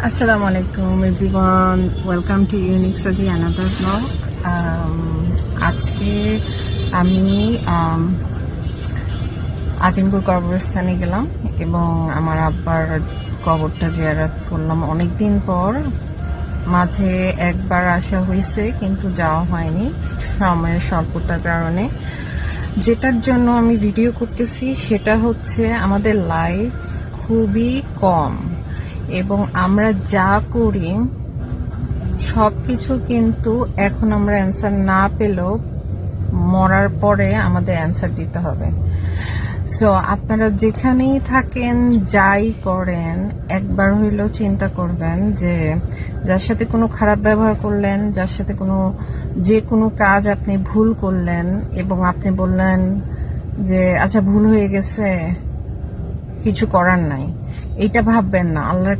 Assalamu alaikum everyone, welcome to Unique Saji another vlog. আজকে আমি আজিমপুর কবরস্থানে গেলাম এবং আমার আব্বার কবরটা জিয়ারত করলাম অনেকদিন পর। মাঝে একবার আসা হয়েছে কিন্তু যাওয়া হয়নি সময়ের স্বল্পতার কারণে। যেটার জন্য আমি ভিডিও করতেছি সেটা হচ্ছে আমাদের লাইফ খুবই কম এবং আমরা যা করি সবকিছু কিন্তু এখন আমরা অ্যান্সার না পেলেও মরার পরে আমাদের অ্যান্সার দিতে হবে। সো আপনারা যেখানেই থাকেন যাই করেন একবার হইলেও চিন্তা করবেন যে যার সাথে কোনো খারাপ ব্যবহার করলেন, যার সাথে যে কোনো কাজ আপনি ভুল করলেন এবং আপনি বললেন যে আচ্ছা ভুল হয়ে গেছে কিছু করার নাই, এটা ভাববেন না। আল্লাহর